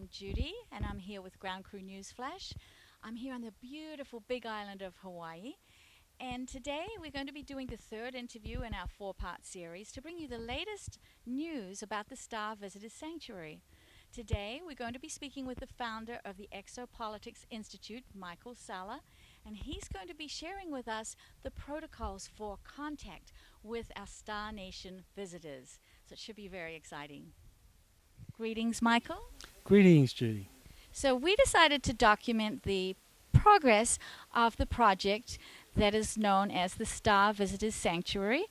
I'm Judy, and I'm here with Ground Crew News Flash. I'm here on the beautiful big island of Hawaii, and today we're going to be doing the third interview in our four-part series to bring you the latest news about the Star Visitors Sanctuary. Today we're going to be speaking with the founder of the Exopolitics Institute, Michael Salla, and he's going to be sharing with us the protocols for contact with our Star Nation visitors. So it should be very exciting. Greetings, Michael. Greetings, Judy. So we decided to document the progress of the project that is known as the Star Visitors Sanctuary.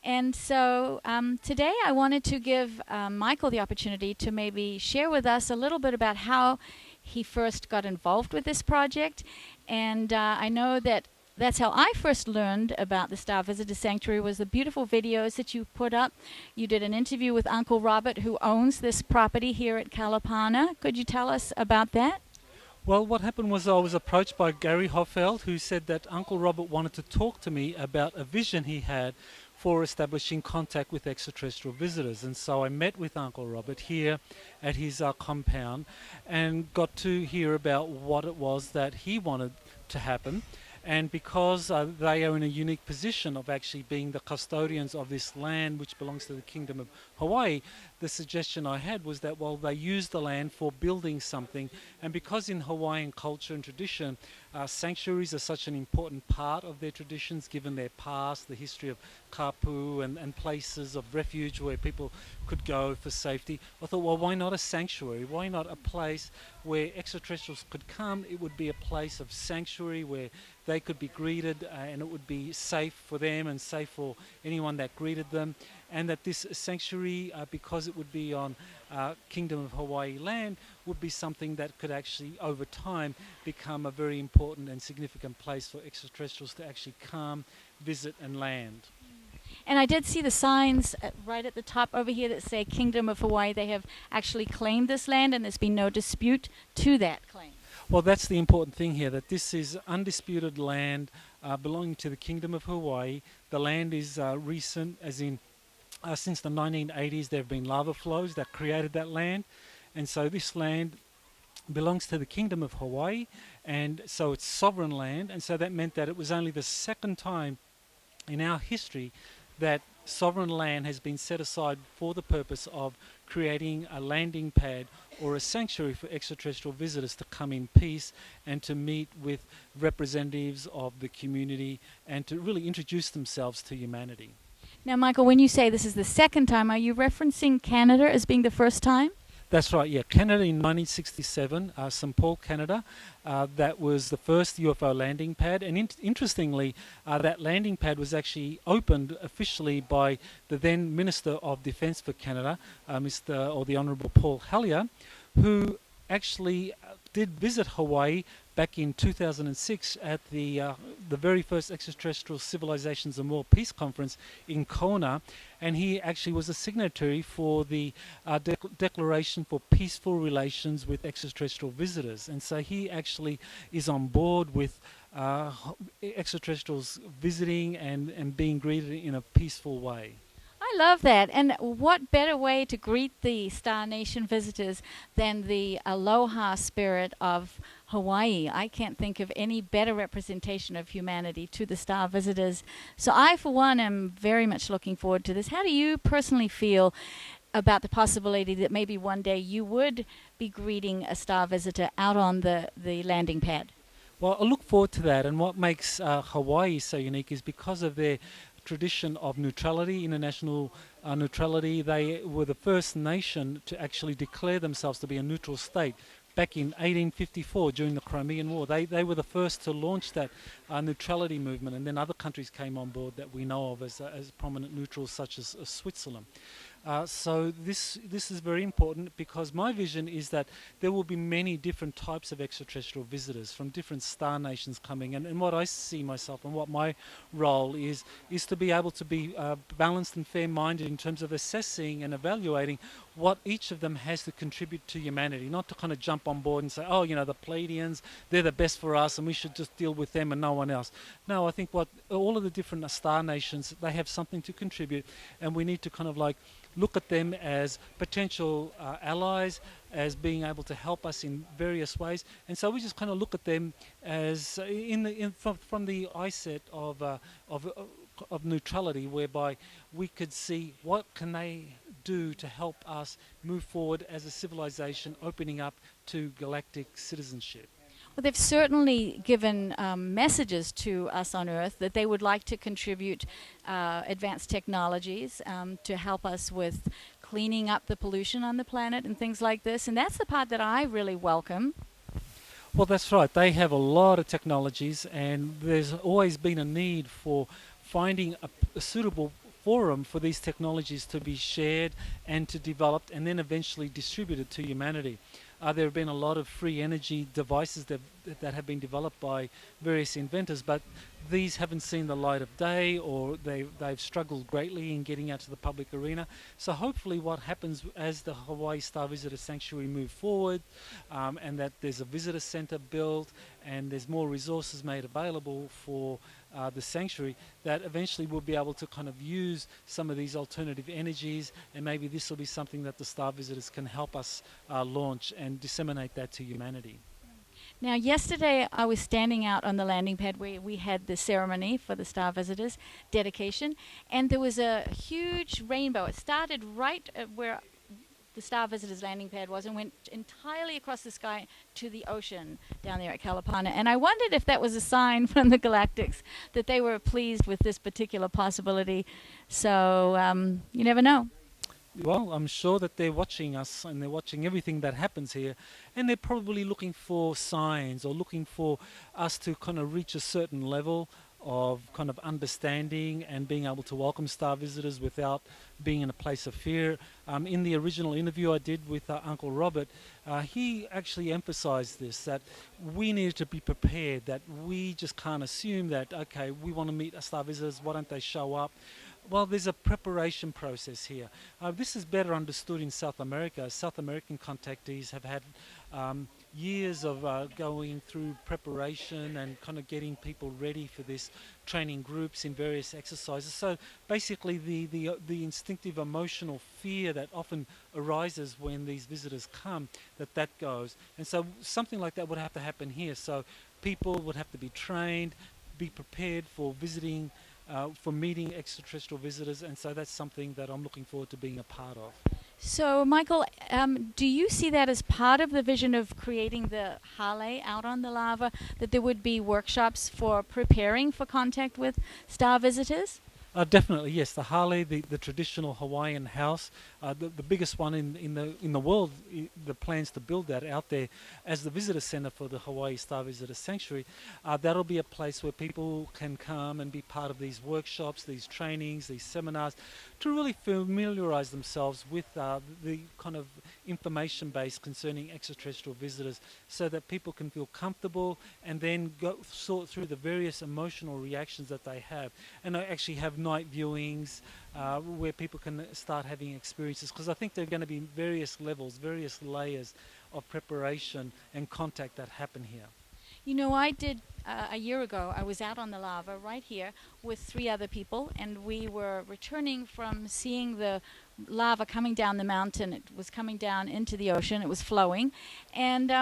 And so today I wanted to give Michael the opportunity to maybe share with us a little bit about how he first got involved with this project. And I know that that's how I first learned about the Star Visitor Sanctuary, was the beautiful videos that you put up. You did an interview with Uncle Robert, who owns this property here at Kalapana. Could you tell us about that? Well, what happened was I was approached by Gary Hoffeld, who said that Uncle Robert wanted to talk to me about a vision he had for establishing contact with extraterrestrial visitors. And so I met with Uncle Robert here at his compound and got to hear about what it was that he wanted to happen. And because they are in a unique position of actually being the custodians of this land which belongs to the Kingdom of Hawaii, the suggestion I had was that, well, they use the land for building something. And because in Hawaiian culture and tradition, sanctuaries are such an important part of their traditions, given their past, the history of kapu and places of refuge where people could go for safety, I thought, well, why not a sanctuary? Why not a place where extraterrestrials could come? It would be a place of sanctuary where they could be greeted and it would be safe for them and safe for anyone that greeted them. And that this sanctuary, because it would be on Kingdom of Hawaii land, would be something that could actually, over time, become a very important and significant place for extraterrestrials to actually come, visit and land. And I did see the signs right at the top over here that say Kingdom of Hawaii. They have actually claimed this land, and there's been no dispute to that claim. Well, that's the important thing here, that this is undisputed land belonging to the Kingdom of Hawaii. The land is recent, as in since the 1980s there have been lava flows that created that land. And so this land belongs to the Kingdom of Hawaii, and so it's sovereign land. And so that meant that it was only the second time in our history that sovereign land has been set aside for the purpose of creating a landing pad or a sanctuary for extraterrestrial visitors to come in peace and to meet with representatives of the community and to really introduce themselves to humanity. Now, Michael, when you say this is the second time, are you referencing Canada as being the first time? That's right, yeah. Canada in 1967, St. Paul, Canada, that was the first UFO landing pad. And interestingly, that landing pad was actually opened officially by the then Minister of Defence for Canada, the Honourable Paul Hellyer, who actually did visit Hawaii back in 2006 at the very first Extraterrestrial Civilizations and World Peace Conference in Kona, and he actually was a signatory for the Declaration for Peaceful Relations with Extraterrestrial Visitors. And so he actually is on board with extraterrestrials visiting and being greeted in a peaceful way. I love that. And what better way to greet the Star Nation visitors than the aloha spirit of Hawaii? I can't think of any better representation of humanity to the Star visitors. So I, for one, am very much looking forward to this. How do you personally feel about the possibility that maybe one day you would be greeting a Star visitor out on the landing pad? Well, I look forward to that. And what makes Hawaii so unique is because of their tradition of neutrality, international neutrality. They were the first nation to actually declare themselves to be a neutral state back in 1854 during the Crimean War. They were the first to launch that neutrality movement, and then other countries came on board that we know of as prominent neutrals, such as Switzerland. So this is very important, because my vision is that there will be many different types of extraterrestrial visitors from different star nations coming, and what I see myself and what my role is to be able to be balanced and fair-minded in terms of assessing and evaluating what each of them has to contribute to humanity, not to kind of jump on board and say, oh, the Pleiadians, they're the best for us and we should just deal with them and no one else. No, I think what all of the different star nations, they have something to contribute, and we need to kind of like look at them as potential allies, as being able to help us in various ways. And so we just kind of look at them as from the eyesight of neutrality, whereby we could see what can they do to help us move forward as a civilization, opening up to galactic citizenship. Well, they've certainly given messages to us on Earth that they would like to contribute advanced technologies to help us with cleaning up the pollution on the planet and things like this. And that's the part that I really welcome. Well, that's right. They have a lot of technologies, and there's always been a need for finding a suitable forum for these technologies to be shared and to develop and then eventually distributed to humanity. There have been a lot of free energy devices that have been developed by various inventors, but these haven't seen the light of day, or they've struggled greatly in getting out to the public arena. So hopefully what happens as the Hawaii Star Visitor Sanctuary move forward, and that there's a visitor center built and there's more resources made available for the sanctuary, that eventually we'll be able to kind of use some of these alternative energies, and maybe this will be something that the Star Visitors can help us launch and disseminate that to humanity. Now, yesterday I was standing out on the landing pad where we had the ceremony for the Star Visitors dedication, and there was a huge rainbow. It started right where the Star Visitors landing pad was and went entirely across the sky to the ocean down there at Kalapana. And I wondered if that was a sign from the Galactics that they were pleased with this particular possibility. So you never know. Well, I'm sure that they're watching us and they're watching everything that happens here, and they're probably looking for signs or looking for us to kind of reach a certain level of kind of understanding and being able to welcome Star Visitors without being in a place of fear. In the original interview I did with Uncle Robert, he actually emphasized this, that we needed to be prepared, that we just can't assume that, okay, we want to meet Star Visitors, why don't they show up? Well, there's a preparation process here. This is better understood in South America. South American contactees have had years of going through preparation and kind of getting people ready for this, training groups in various exercises. So basically the instinctive emotional fear that often arises when these visitors come, that goes. And so something like that would have to happen here. So people would have to be trained, be prepared for visiting, for meeting extraterrestrial visitors, and so that's something that I'm looking forward to being a part of. So, Michael, do you see that as part of the vision of creating the Hale out on the lava, that there would be workshops for preparing for contact with Star Visitors? Definitely, yes. The Hale, the traditional Hawaiian house, the biggest one in the world. The plans to build that out there as the visitor center for the Hawaii Star Visitor Sanctuary. That'll be a place where people can come and be part of these workshops, these trainings, these seminars, to really familiarize themselves with the kind of information base concerning extraterrestrial visitors, so that people can feel comfortable and then sort through the various emotional reactions that they have, and actually have night viewings where people can start having experiences, because I think there are going to be various levels, various layers of preparation and contact that happen here. You know, I did a year ago, I was out on the lava right here with 3 other people, and we were returning from seeing the lava coming down the mountain. It was coming down into the ocean, it was flowing, and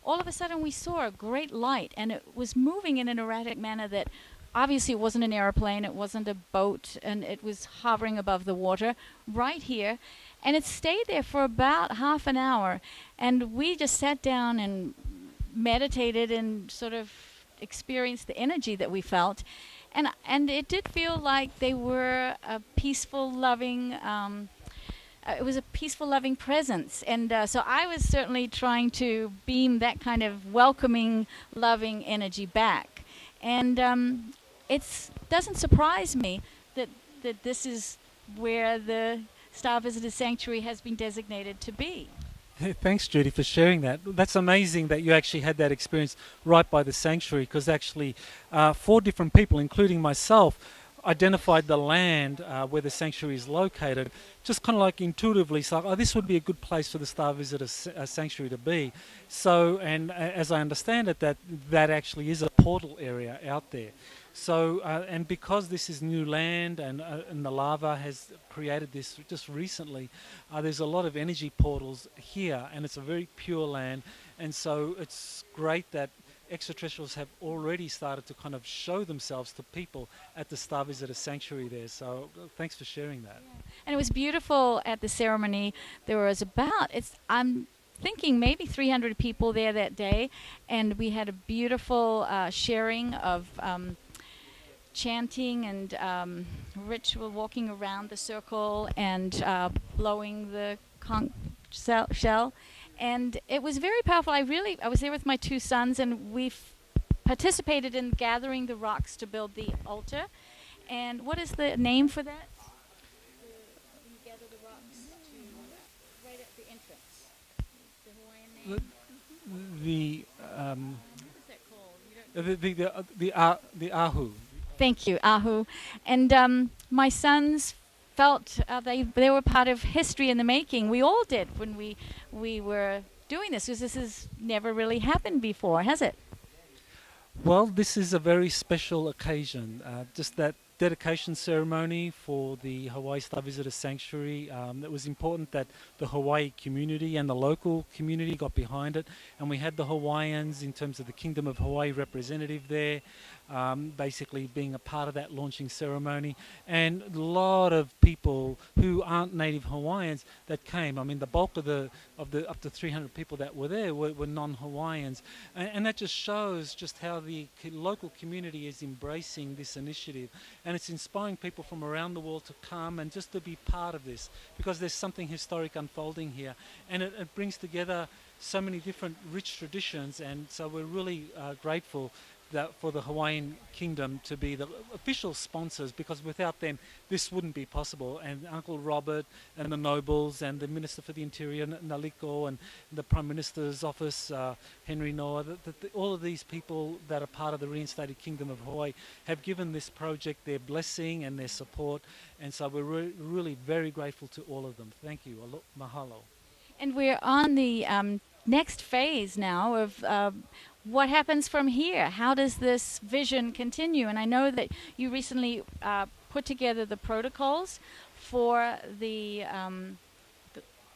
all of a sudden we saw a great light, and it was moving in an erratic manner that obviously it wasn't an airplane, it wasn't a boat, and it was hovering above the water right here. And it stayed there for about half an hour, and we just sat down and meditated and sort of experienced the energy that we felt. And it did feel like they were a peaceful, loving, it was a peaceful, loving presence. And so I was certainly trying to beam that kind of welcoming, loving energy back. And it doesn't surprise me that this is where the Star Visitor Sanctuary has been designated to be. Thanks, Judi, for sharing that. That's amazing that you actually had that experience right by the sanctuary, because actually 4 different people, including myself, identified the land where the sanctuary is located, just kind of like intuitively, it's like, oh, this would be a good place for the Star Visitor Sanctuary to be. So, and as I understand it, that actually is a portal area out there. So, and because this is new land and the lava has created this just recently, there's a lot of energy portals here, and it's a very pure land. And so it's great that extraterrestrials have already started to kind of show themselves to people at the Star Visitor Sanctuary there. So thanks for sharing that. And it was beautiful at the ceremony. There was I'm thinking maybe 300 people there that day, and we had a beautiful sharing of chanting and ritual, walking around the circle and blowing the conch shell. And it was very powerful. I was there with my two sons, and we participated in gathering the rocks to build the altar. And what is the name for that? You gather the rocks right at the entrance. The Hawaiian name. The What is that called? the ahu. Thank you, Ahu. And my sons felt they were part of history in the making. We all did when we were doing this, because this has never really happened before, has it? Well, this is a very special occasion. Just that dedication ceremony for the Hawaii Star Visitor Sanctuary. It was important that the Hawaii community and the local community got behind it, and we had the Hawaiians in terms of the Kingdom of Hawaii representative there, basically being a part of that launching ceremony, and a lot of people who aren't native Hawaiians that came. I mean, the bulk of the up to 300 people that were there were non-Hawaiians, and that just shows just how the local community is embracing this initiative, and it's inspiring people from around the world to come and just to be part of this, because there's something historic unfolding here, and it brings together so many different rich traditions, and so we're really grateful that for the Hawaiian Kingdom to be the official sponsors, because without them this wouldn't be possible. And Uncle Robert and the nobles and the Minister for the Interior, Naliko, and the Prime Minister's office, Henry Noah, all of these people that are part of the reinstated Kingdom of Hawaii have given this project their blessing and their support, and so we're really very grateful to all of them. Thank you. Mahalo. And we're on the next phase now of what happens from here. How does this vision continue? And I know that you recently put together the protocols for the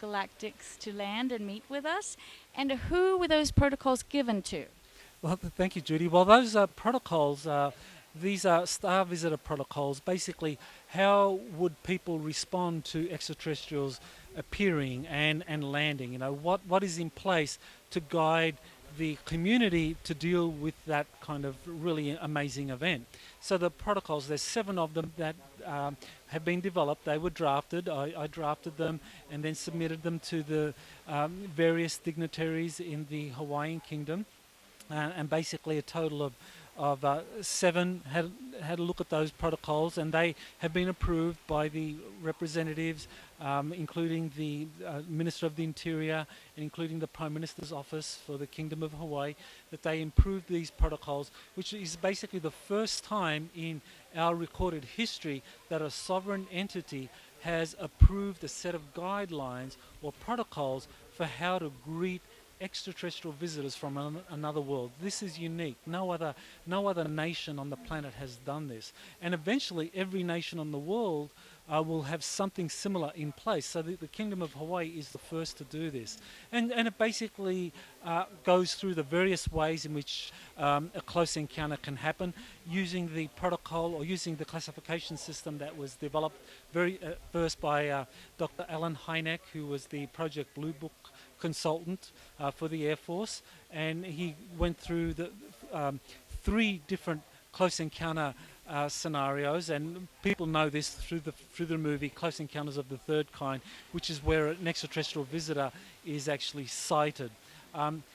galactics to land and meet with us. And who were those protocols given to? Well, thank you, Judy. Well, those protocols, these are Star Visitor protocols. Basically, how would people respond to extraterrestrials appearing and landing? You know, what is in place to guide the community to deal with that kind of really amazing event. So the protocols, there's 7 of them that have been developed. They were drafted. I drafted them and then submitted them to the various dignitaries in the Hawaiian Kingdom. And basically a total of 7 had a look at those protocols, and they have been approved by the representatives, including the Minister of the Interior and including the Prime Minister's office for the Kingdom of Hawaii, that they improved these protocols, which is basically the first time in our recorded history that a sovereign entity has approved a set of guidelines or protocols for how to greet extraterrestrial visitors from another world. This is unique. No other nation on the planet has done this. And eventually every nation on the world will have something similar in place. So the Kingdom of Hawaii is the first to do this. And it basically goes through the various ways in which a close encounter can happen, using the protocol or using the classification system that was developed first by Dr. Alan Hynek, who was the Project Blue Book consultant for the Air Force, and he went through the 3 different close encounter scenarios, and people know this through the movie Close Encounters of the Third Kind, which is where an extraterrestrial visitor is actually sighted.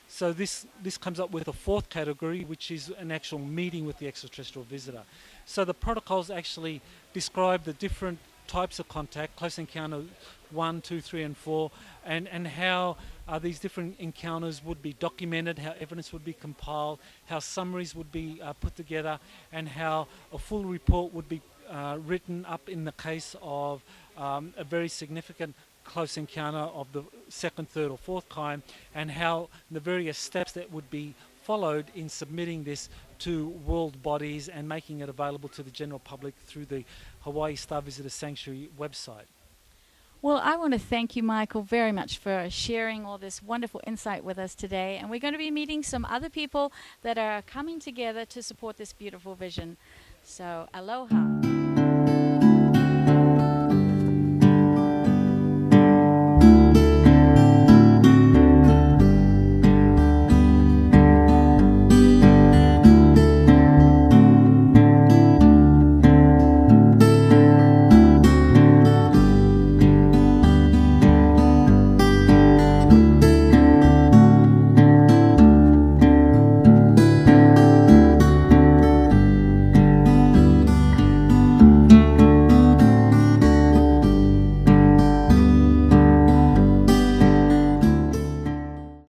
So this comes up with a 4th category, which is an actual meeting with the extraterrestrial visitor. So the protocols actually describe the different types of contact, close encounter 1, 2, 3, and 4, and how these different encounters would be documented, how evidence would be compiled, how summaries would be put together, and how a full report would be written up in the case of a very significant close encounter of the second, third or fourth kind, and how the various steps that would be followed in submitting this to world bodies and making it available to the general public through the Hawaii Star Visitor Sanctuary website. Well, I want to thank you, Michael, very much for sharing all this wonderful insight with us today. And we're going to be meeting some other people that are coming together to support this beautiful vision. So, aloha.